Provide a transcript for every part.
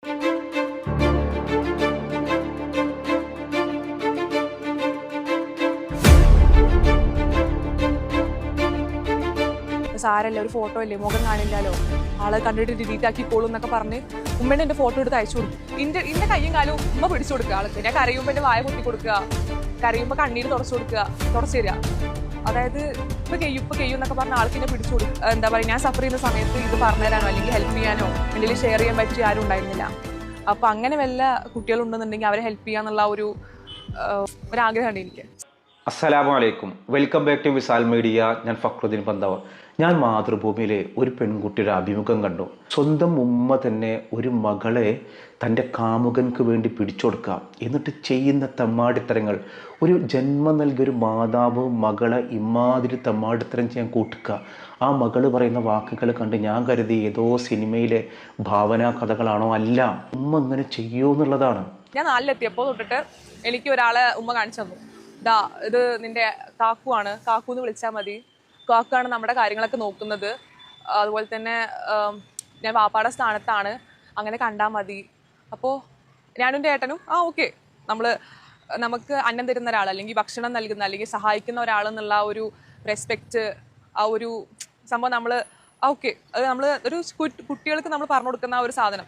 സാരല്ല, ഒരു ഫോട്ടോ അല്ലേ, മുഖം കാണില്ലല്ലോ, ആളെ കണ്ടിട്ട് ഡിലീറ്റ് ആക്കിക്കോളൂ എന്നൊക്കെ പറഞ്ഞ് ഉമ്മേനെ എൻ്റെ ഫോട്ടോ എടുത്ത് അയച്ചു കൊടുക്കും. ഇന്റെ കയ്യും കാലും ഉമ്മ പിടിച്ചു കൊടുക്കുക ആൾക്ക്. ഞാൻ കരയുമ്പോൾ എൻ്റെ വായ പൊത്തി കൊടുക്കുക, കരയുമ്പോൾ കണ്ണീര് തുടച്ചു കൊടുക്കുക, തുടച്ചു തരിക. അതായത് ഇപ്പൊ കെയ്യും എന്നൊക്കെ പറഞ്ഞ ആൾക്ക് എന്നെ പിടിച്ചു കൊടുക്കും. എന്താ പറയുക, ഞാൻ സഫർ ചെയ്യുന്ന സമയത്ത് ഇത് പറഞ്ഞുതരാനോ അല്ലെങ്കിൽ ഹെൽപ്പ് ചെയ്യാനോ എന്തെങ്കിലും ഷെയർ ചെയ്യാൻ പറ്റിയ ആരും ഉണ്ടായിരുന്നില്ല. അപ്പൊ അങ്ങനെ വല്ല കുട്ടികളുണ്ടെന്നുണ്ടെങ്കിൽ അവരെ ഹെൽപ്പ് ചെയ്യാന്നുള്ള ഒരാഗ്രഹമുണ്ട് എനിക്ക്. അസ്സലാമു അലൈക്കും, welcome back to Visal media. ഞാൻ ഫക്രുദ്ദീൻ പന്താവ്. ഞാൻ മാതൃഭൂമിയിലെ ഒരു പെൺകുട്ടിയുടെ അഭിമുഖം കണ്ടു. സ്വന്തം ഉമ്മ തന്നെ ഒരു മകളെ തൻ്റെ കാമുകൻക്ക് വേണ്ടി പിടിച്ചുകൊടുക്കുക, എന്നിട്ട് ചെയ്യുന്ന തെമ്മാടിത്തരങ്ങൾ. ഒരു ജന്മം നൽകിയൊരു മാതാവ് മകളെ ഇമാതിരി തെമ്മാടിത്തരം ചെയ്യാൻ കൂട്ടുക. ആ മകൾ പറയുന്ന വാക്കുകൾ കണ്ട് ഞാൻ കരുതി ഏതോ സിനിമയിലെ ഭാവനാ കഥകളാണോ. അല്ല, ഉമ്മ ഇങ്ങനെ ചെയ്യൂ എന്നുള്ളതാണ്. ഞാൻ നാലിലെത്തിയപ്പോൾ തൊട്ടിട്ട് എനിക്ക് ഒരാളെ ഉമ്മ കാണിച്ചു തന്നു. ഇത് നിന്റെ കാക്കുവാണ്, കാക്കൂന്ന് വിളിച്ചാൽ മതി, കാക്കാണ് നമ്മുടെ കാര്യങ്ങളൊക്കെ നോക്കുന്നത്, അതുപോലെ തന്നെ ഞാൻ വാപ്പാടെ സ്ഥാനത്താണ്, അങ്ങനെ കണ്ടാൽ മതി. അപ്പോൾ ഞാനും എൻ്റെ ഏട്ടനും ഓക്കെ, നമുക്ക് അന്നം തരുന്ന ഒരാൾ, അല്ലെങ്കിൽ ഭക്ഷണം നൽകുന്ന, അല്ലെങ്കിൽ സഹായിക്കുന്ന ഒരാളെന്നുള്ള ഒരു റെസ്പെക്റ്റ്, ആ ഒരു സംഭവം നമ്മൾ ഓക്കെ, അത് നമ്മൾ ഒരു കുട്ടികൾക്ക് നമ്മൾ പറഞ്ഞു കൊടുക്കുന്ന ഒരു സാധനം.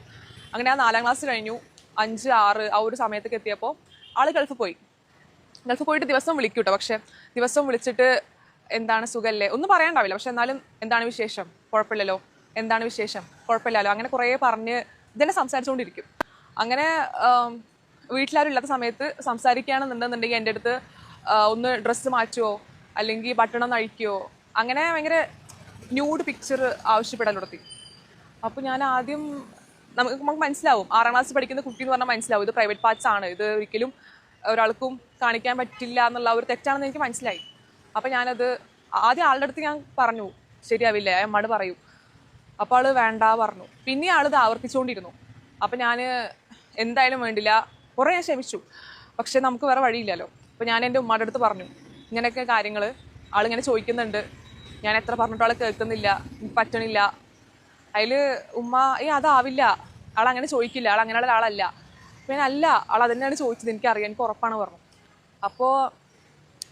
അങ്ങനെ ആ 4ാം ക്ലാസ് കഴിഞ്ഞു, 5, 6 ആ ഒരു സമയത്തൊക്കെ എത്തിയപ്പോൾ ആൾ ഗൾഫിൽ പോയിട്ട് ദിവസം വിളിക്കും കേട്ടോ. പക്ഷെ ദിവസം വിളിച്ചിട്ട് എന്താണ് സുഖല്ലേ ഒന്നും പറയാണ്ടാവില്ല, പക്ഷെ എന്നാലും എന്താണ് വിശേഷം, കുഴപ്പമില്ലല്ലോ, എന്താണ് വിശേഷം, കുഴപ്പമില്ലല്ലോ, അങ്ങനെ കുറേ പറഞ്ഞ് ഇതെന്നെ സംസാരിച്ചുകൊണ്ടിരിക്കും. അങ്ങനെ വീട്ടിലാരും ഇല്ലാത്ത സമയത്ത് സംസാരിക്കുകയാണെന്നുണ്ടെന്നുണ്ടെങ്കിൽ എൻ്റെ അടുത്ത് ഒന്ന് ഡ്രസ്സ് മാറ്റുമോ അല്ലെങ്കിൽ ഭക്ഷണം കഴിക്കുമോ, അങ്ങനെ ഭയങ്കര ന്യൂഡ് പിക്ചർ ആവശ്യപ്പെടാൻ തുടങ്ങി. അപ്പോൾ ഞാൻ ആദ്യം നമുക്ക് മനസ്സിലാവും, 6ാം ക്ലാസ് പഠിക്കുന്ന കുട്ടി എന്ന് പറഞ്ഞാൽ മനസ്സിലാവും ഇത് പ്രൈവറ്റ് പാർട്സ് ആണ്, ഇത് ഒരിക്കലും ഒരാൾക്കും കാണിക്കാൻ പറ്റില്ല എന്നുള്ള ഒരു തെറ്റാണെന്ന് എനിക്ക് മനസ്സിലായി. അപ്പം ഞാനത് ആദ്യം ആളുടെ അടുത്ത് ഞാൻ പറഞ്ഞു, ശരിയാവില്ല, അമ്മയോട് പറയൂ. അപ്പോൾ ആൾ വേണ്ട പറഞ്ഞു. പിന്നെ ആളിത് ആവർത്തിച്ചുകൊണ്ടിരുന്നു. അപ്പം ഞാൻ എന്തായാലും വേണ്ടില്ല, കുറേ ഞാൻ ക്ഷമിച്ചു, പക്ഷെ നമുക്ക് വേറെ വഴിയില്ലല്ലോ. അപ്പോൾ ഞാൻ എൻ്റെ ഉമ്മയുടെ അടുത്ത് പറഞ്ഞു, ഇങ്ങനെയൊക്കെ കാര്യങ്ങൾ ആളിങ്ങനെ ചോദിക്കുന്നുണ്ട്, ഞാൻ എത്ര പറഞ്ഞിട്ട് ആൾ കേൾക്കുന്നില്ല, എനിക്ക് പറ്റണില്ല. അതിൽ ഉമ്മ അതാവില്ല, ആളങ്ങനെ ചോദിക്കില്ല, ആൾ അങ്ങനെയുള്ള ആളല്ല. പിന്നെ അല്ല, ആൾ അതന്നെയാണ് ചോദിച്ചത്, എനിക്കറിയാം, എനിക്ക് ഉറപ്പാണ് പറഞ്ഞു. അപ്പോൾ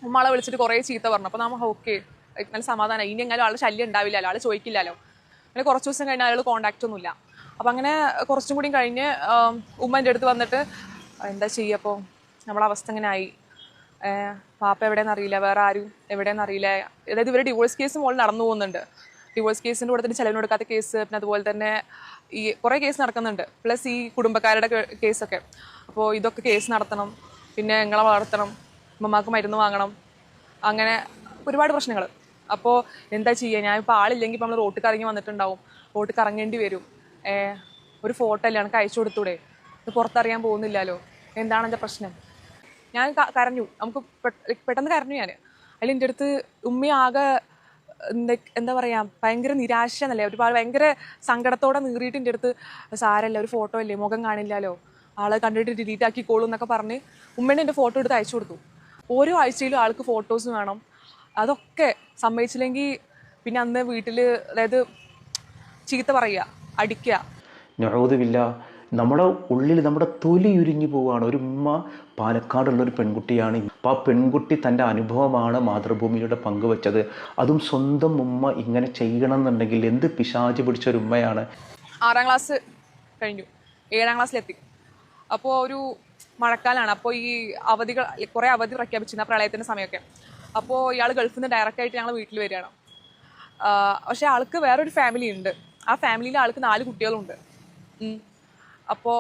ഉമ്മ ആളെ വിളിച്ചിട്ട് കുറേ ചീത്ത പറഞ്ഞു. അപ്പോൾ നമ്മൾ ഓക്കെ, നല്ല സമാധാനം, ഇനി എങ്ങാനും ആളുടെ ശല്യം ഉണ്ടാവില്ലല്ലോ, ആൾ ചോദിക്കില്ലല്ലോ. അങ്ങനെ കുറച്ച് ദിവസം കഴിഞ്ഞാൽ അയാൾ കോൺടാക്റ്റ് ഒന്നുമില്ല. അപ്പം അങ്ങനെ കുറച്ചും കൂടി കഴിഞ്ഞ് ഉമ്മ എൻ്റെ അടുത്ത് വന്നിട്ട് എന്താ ചെയ്യുക, നമ്മളെ അവസ്ഥ ഇങ്ങനെ ആയി, പാപ്പ എവിടെയെന്ന് അറിയില്ല, വേറെ ആരും എവിടെയെന്ന് അറിയില്ല. അതായത് ഇവർ ഡിവോഴ്സ് കേസ് മോൾ നടന്നു പോകുന്നുണ്ട്. ഡിവോഴ്സ് കേസിൻ്റെ കൂടെ തന്നെ ചെലവിന് കൊടുക്കാത്ത കേസ്, പിന്നെ അതുപോലെ തന്നെ ഈ കുറേ കേസ് നടക്കുന്നുണ്ട്, പ്ലസ് ഈ കുടുംബക്കാരുടെ കേസൊക്കെ. അപ്പോൾ ഇതൊക്കെ കേസ് നടത്തണം, പിന്നെ നിങ്ങളെ വളർത്തണം, ഉമ്മമാർക്ക് മരുന്ന് വാങ്ങണം, അങ്ങനെ ഒരുപാട് പ്രശ്നങ്ങൾ. അപ്പോൾ എന്താ ചെയ്യുക, ഞാനിപ്പോൾ ആളില്ലെങ്കിൽ ഇപ്പോൾ നമ്മൾ റോട്ടിൽ കറങ്ങി വന്നിട്ടുണ്ടാവും, റോട്ടിൽ കറങ്ങേണ്ടി വരും. ഒരു ഫോട്ടോ അല്ലേ എനിക്ക് അയച്ചു കൊടുത്തൂടെ, ഇത് പുറത്തറിയാൻ പോകുന്നില്ലല്ലോ, എന്താണ് എൻ്റെ പ്രശ്നം. ഞാൻ കരഞ്ഞു, പെട്ടെന്ന് കരഞ്ഞു ഞാൻ. അതിൽ എൻ്റെ അടുത്ത് ഉമ്മയാകെ എന്താ പറയുക, ഭയങ്കര നിരാശ എന്നല്ലേ, ഒരുപാട് ഭയങ്കര സങ്കടത്തോടെ നീറിയിട്ട് എൻ്റെ അടുത്ത് സാരല്ല, ഒരു ഫോട്ടോ അല്ലേ, മുഖം കാണില്ലല്ലോ, ആളെ കണ്ടിട്ട് ഡിലീറ്റ് ആക്കിക്കോളൂ എന്നൊക്കെ പറഞ്ഞ് ഉമ്മേനെ എൻ്റെ ഫോട്ടോ എടുത്ത് അയച്ചു കൊടുത്തു. ഓരോ ആഴ്ചയിലും ആൾക്ക് ഫോട്ടോസ് വേണം. അതൊക്കെ സമ്മതിച്ചില്ലെങ്കിൽ പിന്നെ അന്ന് വീട്ടിൽ അതായത് ചീത്ത പറയുക, അടിക്കുക. നഊദുബില്ല, നമ്മുടെ ഉള്ളിൽ നമ്മുടെ തൊലി ഉരിഞ്ഞു പോവുകയാണ്. ഒരു ഉമ്മ പാലക്കാടുള്ളൊരു പെൺകുട്ടിയാണ്. അപ്പോൾ ആ പെൺകുട്ടി തൻ്റെ അനുഭവമാണ് മാതൃഭൂമിയിലൂടെ പങ്കുവെച്ചത്. അതും സ്വന്തം ഉമ്മ ഇങ്ങനെ ചെയ്യണം എന്നുണ്ടെങ്കിൽ എന്ത് പിശാച് പിടിച്ചൊരു ഉമ്മയാണ്. 6ാം ക്ലാസ് കഴിഞ്ഞു, 7ാം ക്ലാസ്സിലെത്തി. അപ്പോൾ ഒരു മഴക്കാലമാണ്. അപ്പോൾ ഈ അവധികൾ, കുറേ അവധി പ്രഖ്യാപിച്ചിരുന്ന പ്രളയത്തിൻ്റെ സമയമൊക്കെ. അപ്പോൾ ഇയാൾ ഗൾഫിൽ നിന്ന് ഡയറക്റ്റായിട്ട് ഞങ്ങൾ വീട്ടിൽ വരികയാണ്. പക്ഷേ ആൾക്ക് വേറൊരു ഫാമിലി ഉണ്ട്. ആ ഫാമിലിയിൽ ആൾക്ക് 4 കുട്ടികളുണ്ട്. അപ്പോൾ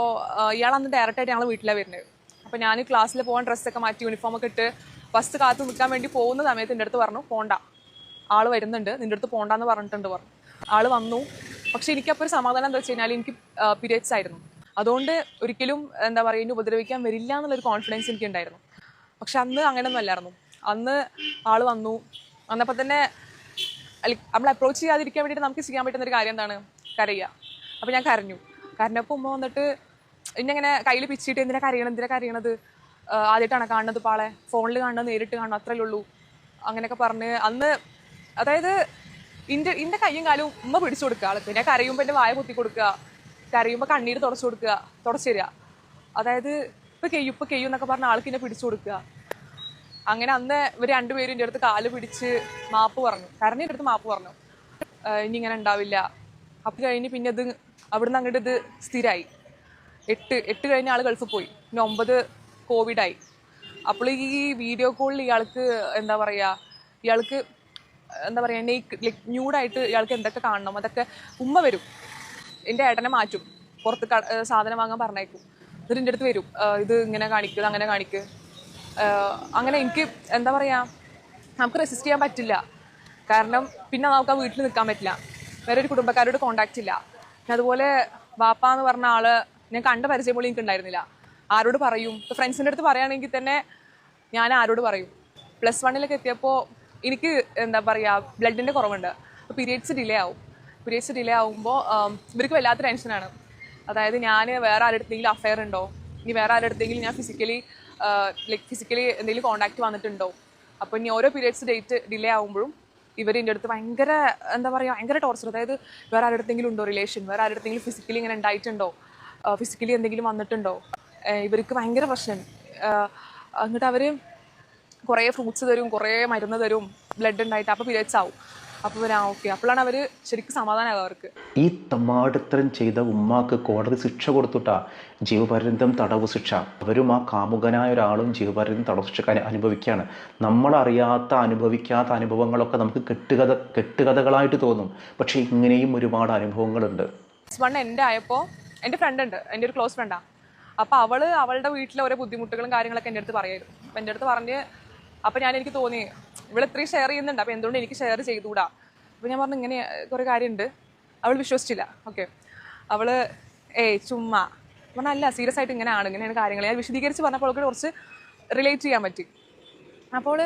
ഇയാൾ അന്ന് ഡയറക്റ്റായിട്ട് ഞങ്ങൾ വീട്ടിലാണ് വരുന്നത്. അപ്പോൾ ഞാൻ ക്ലാസ്സിൽ പോകാൻ ഡ്രസ്സൊക്കെ മാറ്റി യൂണിഫോമൊക്കെ ഇട്ട് ബസ് കാത്ത് നിൽക്കാൻ വേണ്ടി പോകുന്ന സമയത്ത് എൻ്റെ അടുത്ത് പറഞ്ഞു, പോണ്ട, ആൾ വരുന്നുണ്ട്, നിൻ്റെ അടുത്ത് പോണ്ടെന്ന് പറഞ്ഞിട്ടുണ്ട് പറഞ്ഞു. ആൾ വന്നു. പക്ഷേ എനിക്കപ്പോൾ ഒരു സമാധാനം എന്താ വെച്ച് കഴിഞ്ഞാൽ എനിക്ക് പീരിയഡ്സ് ആയിരുന്നു. അതുകൊണ്ട് ഒരിക്കലും എന്താ പറയുക, ഇനി ഉപദ്രവിക്കാൻ വരില്ല എന്നുള്ളൊരു കോൺഫിഡൻസ് എനിക്കുണ്ടായിരുന്നു. പക്ഷെ അന്ന് അങ്ങനെയൊന്നും അല്ലായിരുന്നു. അന്ന് ആൾ വന്നപ്പോൾ തന്നെ നമ്മൾ അപ്രോച്ച് ചെയ്യാതിരിക്കാൻ വേണ്ടിയിട്ട് നമുക്ക് ചെയ്യാൻ പറ്റുന്നൊരു കാര്യം എന്താണ്, കരയുക. അപ്പോൾ ഞാൻ കരഞ്ഞപ്പോൾ ഉമ്മ വന്നിട്ട് ഇന്നിങ്ങനെ കയ്യിൽ പിച്ചിട്ട് എന്തിനാ കരയണത്, ആദ്യമായിട്ടാണ് കാണുന്നത്, പാളെ ഫോണിൽ കാണുന്നത്, നേരിട്ട് കാണുന്നത്, അത്രയല്ലേ ഉള്ളൂ, അങ്ങനെയൊക്കെ പറഞ്ഞ് അന്ന് അതായത് എൻ്റെ കയ്യും കാലും ഉമ്മ പിടിച്ചു കൊടുക്കുക ആൾക്ക്. ഞാൻ കരയുമ്പോൾ എൻ്റെ വായ കുത്തി കൊടുക്കുക, കരയുമ്പോൾ കണ്ണീര് തുടച്ചു തരിക. അതായത് ഇപ്പൊ കെയ്യും എന്നൊക്കെ പറഞ്ഞ ആൾക്ക് എന്നെ പിടിച്ചു കൊടുക്കുക. അങ്ങനെ അന്ന് ഇവർ രണ്ടുപേരും എൻ്റെ അടുത്ത് കാല് പിടിച്ച് മാപ്പ് പറഞ്ഞു, കരഞ്ഞിൻ്റെ അടുത്ത് മാപ്പ് പറഞ്ഞു, ഇനി ഇങ്ങനെ ഉണ്ടാവില്ല. അപ്പം കഴിഞ്ഞ് പിന്നെ ഇത് അവിടുന്ന് അങ്ങോട്ട് ഇത് സ്ഥിരമായി. എട്ട് കഴിഞ്ഞ ആൾ ഗൾഫിൽ പോയി. പിന്നെ 9 കോവിഡായി. അപ്പോൾ ഈ വീഡിയോ കോളിൽ ഇയാൾക്ക് എന്താ പറയുക ന്യൂഡായിട്ട് ഇയാൾക്ക് എന്തൊക്കെ കാണണം അതൊക്കെ ഉമ്മ വരും. എൻ്റെ ഏട്ടനെ മാറ്റും, പുറത്ത് സാധനം വാങ്ങാൻ പറഞ്ഞേക്കും. എന്നിട്ട് എൻ്റെ അടുത്ത് വരും, ഇത് ഇങ്ങനെ കാണിക്കുക അങ്ങനെ കാണിക്കുക. അങ്ങനെ എനിക്ക് എന്താ പറയുക, നമുക്ക് റെസിസ്റ്റ് ചെയ്യാൻ പറ്റില്ല. കാരണം പിന്നെ നമുക്ക് ആ വീട്ടിൽ നിൽക്കാൻ പറ്റില്ല, വേറെ ഒരു കുടുംബക്കാരോട് കോണ്ടാക്റ്റ് ഇല്ല. പിന്നെ അതുപോലെ വാപ്പ എന്ന് പറഞ്ഞ ആള് ഞാൻ കണ്ട പരിചയം പോലും എനിക്ക് ഉണ്ടായിരുന്നില്ല. ആരോട് പറയും? ഇപ്പോൾ ഫ്രണ്ട്സിൻ്റെ അടുത്ത് പറയുകയാണെങ്കിൽ തന്നെ ഞാൻ ആരോട് പറയും? +1 എത്തിയപ്പോൾ എനിക്ക് എന്താ പറയുക ബ്ലഡിൻ്റെ കുറവുണ്ട്. അപ്പോൾ പീരിയഡ്സ് ഡിലേ ആവുമ്പോൾ ഇവർക്ക് വല്ലാത്ത ടെൻഷനാണ്. അതായത് ഞാൻ വേറെ ആരുടെടുത്തെങ്കിലും അഫെയർ ഉണ്ടോ, ഇനി വേറെ ആരുടെടുത്തെങ്കിലും ഞാൻ ഫിസിക്കലി എന്തെങ്കിലും കോണ്ടാക്ട് വന്നിട്ടുണ്ടോ. അപ്പോൾ ഇനി ഓരോ പീരിയഡ്സ് ഡേറ്റ് ഡിലേ ആകുമ്പോഴും ഇവർ എൻ്റെ അടുത്ത് ഭയങ്കര ടോർച്ചർ. അതായത് വേറെ ആരുടെടുത്തെങ്കിലും ഉണ്ടോ റിലേഷൻ, വേറെ ആരുടെടുത്തെങ്കിലും ഫിസിക്കലി ഇങ്ങനെ ഉണ്ടായിട്ടുണ്ടോ, ഫിസിക്കലി എന്തെങ്കിലും വന്നിട്ടുണ്ടോ. ഇവർക്ക് ഭയങ്കര പ്രശ്നം. എന്നിട്ട് അവർ കുറേ ഫ്രൂട്ട്സ് തരും, കുറേ മരുന്ന് തരും, ബ്ലഡ് ഉണ്ടായിട്ട്. അപ്പോൾ പീരിയഡ്സ് ആവും. അപ്പോൾ ഓക്കെ, അപ്പോഴാണ് അവർ ശരിക്കും സമാധാനമാകും അവർക്ക്. ഈ തമ്മാടിത്തരം ചെയ്ത ഉമ്മാക്ക് കോടതി ശിക്ഷ കൊടുത്തിട്ടാ ജീവപര്യന്തം തടവ് ശിക്ഷ. അവരും ആ കാമുകനായ ഒരാളും ജീവപര്യന്തം തടവ് ശിക്ഷ അനുഭവിക്കുകയാണ്. നമ്മളറിയാത്ത അനുഭവിക്കാത്ത അനുഭവങ്ങളൊക്കെ നമുക്ക് കെട്ടുകഥകളായിട്ട് തോന്നും. പക്ഷേ ഇങ്ങനെയും ഒരുപാട് അനുഭവങ്ങളുണ്ട്. +1 എൻ്റെ ആയപ്പോൾ എൻ്റെ ഫ്രണ്ട് ഉണ്ട്, എൻ്റെ ഒരു ക്ലോസ് ഫ്രണ്ടാണ്. അപ്പോൾ അവളുടെ വീട്ടിലെ ഓരോ ബുദ്ധിമുട്ടുകളും കാര്യങ്ങളൊക്കെ എൻ്റെ അടുത്ത് പറയായിരുന്നു. അപ്പം എൻ്റെ അടുത്ത് പറഞ്ഞ് അപ്പോൾ എനിക്ക് തോന്നി ഇവിടെ ഇത്രയും ഷെയർ ചെയ്യുന്നുണ്ട്, അപ്പോൾ എന്തുകൊണ്ട് എനിക്ക് ഷെയർ ചെയ്തുകൂടാ. അപ്പോൾ ഞാൻ പറഞ്ഞു ഇങ്ങനെ കുറേ കാര്യമുണ്ട്. അവൾ വിശ്വസിച്ചില്ല. ഓക്കെ, അവൾ ചുമ്മാ പറഞ്ഞാൽ അല്ല, സീരിയസ് ആയിട്ട് ഇങ്ങനെയാണ് കാര്യങ്ങൾ. ഞാൻ വിശദീകരിച്ച് പറഞ്ഞപ്പോൾ അവൾക്ക് കുറച്ച് റിലേറ്റ് ചെയ്യാൻ പറ്റി. അപ്പോൾ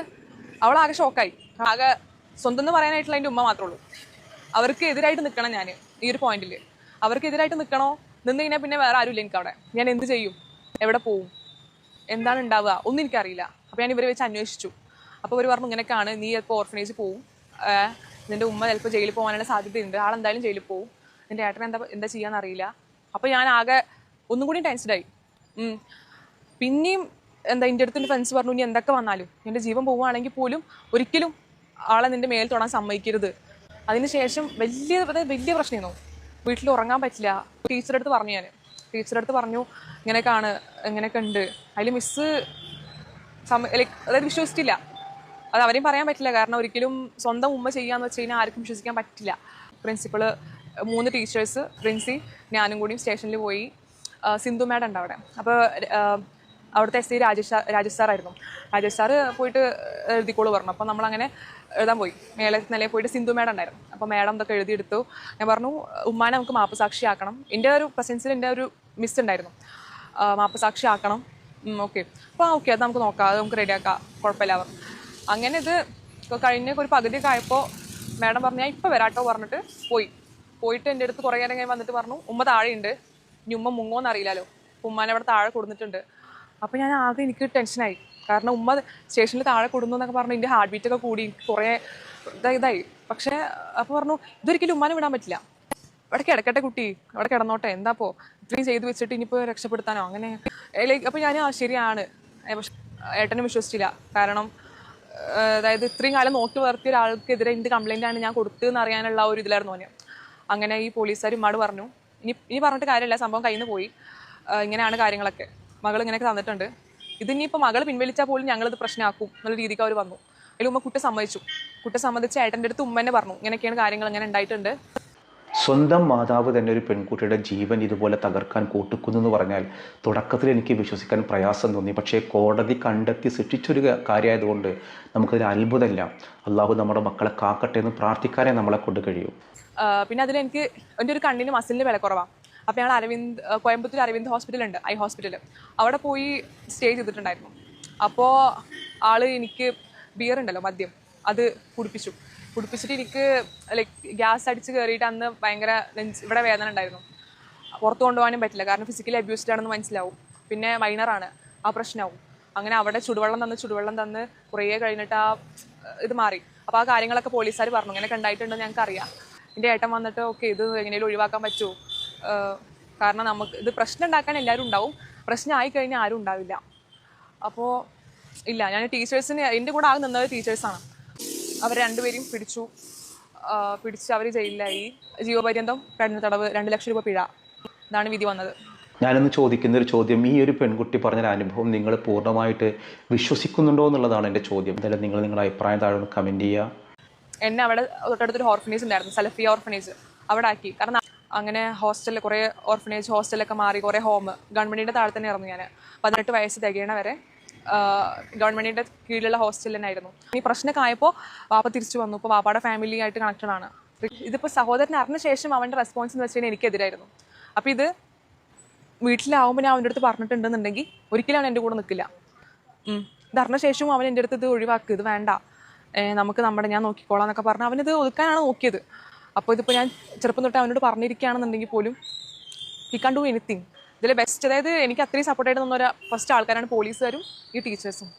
അവളാകെ ഷോക്കായി. ആകെ സ്വന്തം എന്ന് പറയാനായിട്ടുള്ള എൻ്റെ ഉമ്മ മാത്രമേ ഉള്ളൂ. അവർക്ക് എതിരായിട്ട് നിൽക്കണം ഞാൻ ഈ ഒരു പോയിന്റിൽ. അവർക്ക് എതിരായിട്ട് നിൽക്കണോ, നിന്ന് കഴിഞ്ഞാൽ പിന്നെ വേറെ ആരുമില്ല എനിക്കവിടെ. ഞാൻ എന്ത് ചെയ്യും, എവിടെ പോവും, എന്താണ് ഉണ്ടാവുക ഒന്നും എനിക്കറിയില്ല. അപ്പോൾ ഞാൻ ഇവരെ വെച്ച് അന്വേഷിച്ചു. അപ്പോൾ ഇവർ പറഞ്ഞു ഇങ്ങനെയൊക്കെയാണ്, നീ ഇപ്പോൾ ഓർഫനേജ് പോവും, നിൻ്റെ ഉമ്മ ചിലപ്പോൾ ജയിലിൽ പോകാനുള്ള സാധ്യതയുണ്ട്, ആളെന്തായാലും ജയിലിൽ പോവും, നിൻ്റെ ഏട്ടൻ എന്താ ചെയ്യാന്നറിയില്ല. അപ്പോൾ ഞാൻ ആകെ ഒന്നും കൂടി ടെൻഷനായി. പിന്നെയും എൻ്റെ അടുത്ത് എൻ്റെ ഫ്രണ്ട്സ് പറഞ്ഞു, ഇനി എന്തൊക്കെ വന്നാലും എൻ്റെ ജീവൻ പോവുകയാണെങ്കിൽ പോലും ഒരിക്കലും ആളെ നിൻ്റെ മേൽ തൊടാൻ സമ്മതിക്കരുത്. അതിനുശേഷം വലിയ പ്രശ്നമായിരുന്നു. വീട്ടിൽ ഉറങ്ങാൻ പറ്റില്ല. ടീച്ചറുടെ അടുത്ത് പറഞ്ഞു ഇങ്ങനെയൊക്കെ ഉണ്ട്. അതിൽ മിസ്സ് അതായത് വിശ്വസിച്ചില്ല. അത് അവരെയും പറയാൻ പറ്റില്ല, കാരണം ഒരിക്കലും സ്വന്തം ഉമ്മ ചെയ്യാന്ന് വെച്ച് കഴിഞ്ഞാൽ ആർക്കും വിശ്വസിക്കാൻ പറ്റില്ല. പ്രിൻസിപ്പള്, 3 ടീച്ചേഴ്സ്, പ്രിൻസി, ഞാനും കൂടി സ്റ്റേഷനിൽ പോയി. സിന്ധു മാഡം ഉണ്ട് അവിടെ. അപ്പോൾ അവിടുത്തെ SI രാജേഷ് സാറായിരുന്നു. രാജേഷ് സാറ് പോയിട്ട് എഴുതിക്കോളൂ പറഞ്ഞു. അപ്പോൾ നമ്മളങ്ങനെ എഴുതാൻ പോയി. മേലെ നിലയിൽ പോയിട്ട് സിന്ധു മാഡം ഉണ്ടായിരുന്നു. അപ്പോൾ മാഡം ഇതൊക്കെ എഴുതിയെടുത്തു. ഞാൻ പറഞ്ഞു ഉമ്മാനെ നമുക്ക് മാപ്പ് സാക്ഷിയാക്കണം. എൻ്റെ ഒരു പ്രസൻസിൽ എൻ്റെ ഒരു മിസ് ഉണ്ടായിരുന്നു, മാപ്പ് സാക്ഷിയാക്കണം. ഓക്കെ, അപ്പോൾ ഓക്കെ, അത് നമുക്ക് നോക്കാം, അത് നമുക്ക് റെഡിയാക്കാം, കുഴപ്പമില്ല പറഞ്ഞു. അങ്ങനെ ഇത് കഴിഞ്ഞ ഒരു പകുതിയൊക്കെ ആയപ്പോൾ മാഡം പറഞ്ഞു ഞാൻ ഇപ്പോൾ വരാട്ടോ പറഞ്ഞിട്ട് പോയിട്ട് എൻ്റെ അടുത്ത് കുറേ നേരം വന്നിട്ട് പറഞ്ഞു ഉമ്മ താഴെയുണ്ട്, ഇനി ഉമ്മ മുങ്ങോന്ന് അറിയില്ലല്ലോ, ഉമ്മാനെ അവിടെ താഴെ കൊടുത്തിട്ടുണ്ട്. അപ്പോൾ ഞാൻ ആകെ എനിക്ക് ടെൻഷനായി. കാരണം ഉമ്മ സ്റ്റേഷനിൽ താഴെ കൊടുന്നു എന്നൊക്കെ പറഞ്ഞു. എൻ്റെ ഹാർട്ട് ബീറ്റൊക്കെ കൂടി കുറേ ഇതായി. പക്ഷേ അപ്പോൾ പറഞ്ഞു ഇതൊരിക്കലും ഉമ്മാനെ വിടാൻ പറ്റില്ല, അവിടെ കിടക്കട്ടെ കുട്ടി, അവിടെ കിടന്നോട്ടെ, എന്താപ്പോൾ ഇത്രയും ചെയ്ത് വെച്ചിട്ട് ഇനിയിപ്പോൾ രക്ഷപ്പെടുത്താനോ അങ്ങനെ. അപ്പോൾ ഞാൻ ശരിയാണ്. പക്ഷെ ഏട്ടനെ വിശ്വസിച്ചില്ല. കാരണം അതായത് ഇത്രയും കാലം നോക്കി വളർത്തിയ ഒരാൾക്കെതിരെ എന്ത് കംപ്ലൈൻ്റ് ആണ് ഞാൻ കൊടുത്തതെന്ന് അറിയാനുള്ള ഒരു ഇതിലായിരുന്നു തോന്നിയത്. അങ്ങനെ ഈ പോലീസുകാർ ഉമ്മാട് പറഞ്ഞു ഇനി പറഞ്ഞിട്ട് കാര്യമില്ല, സംഭവം കയ്യിൽ നിന്ന് പോയി, ഇങ്ങനെയാണ് കാര്യങ്ങളൊക്കെ, മകൾ ഇങ്ങനെയൊക്കെ തന്നിട്ടുണ്ട്, ഇതിനിപ്പോൾ മകൾ പിൻവലിച്ചാൽ പോലും ഞങ്ങളിത് പ്രശ്നമാക്കും എന്നുള്ള രീതിക്ക് അവർ വന്നു. അതിൽ ഉമ്മ കുട്ടി സമ്മതിച്ച് ഏട്ടൻ്റെ അടുത്ത് ഉമ്മ തന്നെ പറഞ്ഞു ഇങ്ങനെയൊക്കെയാണ് കാര്യങ്ങൾ, ഇങ്ങനെ ഉണ്ടായിട്ടുണ്ട്. സ്വന്തം മാതാവ് തന്നെ ഒരു പെൺകുട്ടിയുടെ ജീവൻ ഇതുപോലെ തകർക്കാൻ കൂട്ടുക്കുന്നു എന്ന് പറഞ്ഞാൽ തുടക്കത്തിൽ എനിക്ക് വിശ്വസിക്കാൻ പ്രയാസം തോന്നി. പക്ഷേ കോടതി കണ്ടെത്തി ശിക്ഷിച്ചൊരു കാര്യമായതുകൊണ്ട് നമുക്കതിൽ അത്ഭുതമില്ല. അള്ളാഹു നമ്മുടെ മക്കളെ കാക്കട്ടെ എന്ന് പ്രാർത്ഥിക്കാനേ നമ്മളെ കൊണ്ട് കഴിയൂ. പിന്നെ അതിലെനിക്ക് എൻ്റെ ഒരു കണ്ണിന് മസിലിന് വില കുറവാണ്. അപ്പോൾ ഞങ്ങൾ കോയമ്പത്തൂർ അരവിന്ദ് ഹോസ്പിറ്റലുണ്ട്, ഐ ഹോസ്പിറ്റൽ, അവിടെ പോയി സ്റ്റേ ചെയ്തിട്ടുണ്ടായിരുന്നു. അപ്പോൾ ആള് എനിക്ക് ബിയർ ഉണ്ടല്ലോ, മദ്യം, അത് കുടിപ്പിച്ചിട്ട് എനിക്ക് ഗ്യാസ് അടിച്ച് കയറിയിട്ട് അന്ന് ഭയങ്കര ഇവിടെ വേദന ഉണ്ടായിരുന്നു. പുറത്ത് കൊണ്ടുപോകാനും പറ്റില്ല, കാരണം ഫിസിക്കലി അബ്യൂസ്ഡ് ആണെന്ന് മനസ്സിലാവും. പിന്നെ മൈനറാണ്, ആ പ്രശ്നമാവും. അങ്ങനെ അവിടെ ചുടുവെള്ളം തന്ന് കുറേ കഴിഞ്ഞിട്ട് ഇത് മാറി. അപ്പോൾ ആ കാര്യങ്ങളൊക്കെ പോലീസുകാർ പറഞ്ഞു ഇങ്ങനെയൊക്കെ ഉണ്ടായിട്ടുണ്ടെന്ന് ഞങ്ങൾക്ക് അറിയാം. എൻ്റെ ഏട്ടൻ വന്നിട്ട് ഓക്കെ ഇത് എങ്ങനെയും ഒഴിവാക്കാൻ പറ്റുമോ, കാരണം നമുക്ക് ഇത് പ്രശ്നം ഉണ്ടാക്കാൻ എല്ലാവരും ഉണ്ടാവും, പ്രശ്നം ആയിക്കഴിഞ്ഞാൽ ആരും ഉണ്ടാവില്ല. അപ്പോൾ ഇല്ല, ഞാൻ ടീച്ചേഴ്സിന് എൻ്റെ കൂടെ ആകെ നിന്നത് ടീച്ചേഴ്സാണ്. അവർ രണ്ടുപേരെയും പിടിച്ച് അവർ ജയിലിലായി. ജീവപര്യന്തം കഠിന തടവ്, 2 ലക്ഷം രൂപ പിഴ, ഇതാണ് വിധി വന്നത്. ഞാനൊന്ന് ചോദിക്കുന്ന ഒരു ചോദ്യം, ഈ ഒരു പെൺകുട്ടി പറഞ്ഞൊരു അനുഭവം നിങ്ങൾ പൂർണ്ണമായിട്ട് വിശ്വസിക്കുന്നുണ്ടോ എന്നുള്ളതാണ് എൻ്റെ ചോദ്യം. എന്തായാലും നിങ്ങൾ നിങ്ങളുടെ അഭിപ്രായം താഴെ കമൻറ്റ് ചെയ്യുക. എന്നെ അവിടെ തൊട്ടടുത്തൊരു ഓർഫനേജ് ഉണ്ടായിരുന്നു, സലഫിയ ഓർഫനേജ്, അവിടെ ആക്കി. കാരണം അങ്ങനെ ഹോസ്റ്റലിൽ കുറേ ഓർഫനേജ് ഹോസ്റ്റലൊക്കെ മാറി, കുറേ ഹോം, ഗവൺമെൻറ്റിൻ്റെ താഴെ തന്നെ ആയിരുന്നു ഞാൻ. 18 വയസ്സ് തികയണ വരെ ഗവൺമെൻറ്റിൻ്റെ കീഴിലുള്ള ഹോസ്റ്റലിൽ തന്നെ ആയിരുന്നു. ഈ പ്രശ്നമൊക്കെ ആയപ്പോൾ വാപ്പ തിരിച്ചു വന്നു. ഇപ്പോൾ വാപ്പയുടെ ഫാമിലി ആയിട്ട് കണക്റ്റഡ് ആണ്. ഇതിപ്പോൾ സഹോദരൻ അറിഞ്ഞ ശേഷം അവൻ്റെ റെസ്പോൺസ് എന്ന് വെച്ച് കഴിഞ്ഞാൽ എനിക്കെതിരായിരുന്നു. അപ്പോൾ ഇത് വീട്ടിലാവുമ്പോൾ ഞാൻ അവൻ്റെ അടുത്ത് പറഞ്ഞിട്ടുണ്ടെന്നുണ്ടെങ്കിൽ ഒരിക്കലും അവൻ എൻ്റെ കൂടെ നിൽക്കില്ല. ഇത് അറിഞ്ഞ ശേഷവും അവൻ എൻ്റെ അടുത്ത് ഇത് ഒഴിവാക്കുക, ഇത് വേണ്ട, നമുക്ക് ഞാൻ നോക്കിക്കോളാം എന്നൊക്കെ പറഞ്ഞ് അവനിത് ഒതുക്കാനാണ് നോക്കിയത്. അപ്പോൾ ഇതിപ്പോൾ ഞാൻ ചെറുപ്പം തൊട്ട് അവനോട് പറഞ്ഞിരിക്കുകയാണെന്നുണ്ടെങ്കിൽ പോലും ഹി കാൻ ഡു എനിത്തിങ്. ഇതിൽ ബെസ്റ്റ്, അതായത് എനിക്ക് അത്രയും സപ്പോർട്ടായിട്ട് തന്ന ഫസ്റ്റ് ആൾക്കാരാണ് പോലീസുകാരും ഈ ടീച്ചേഴ്സും.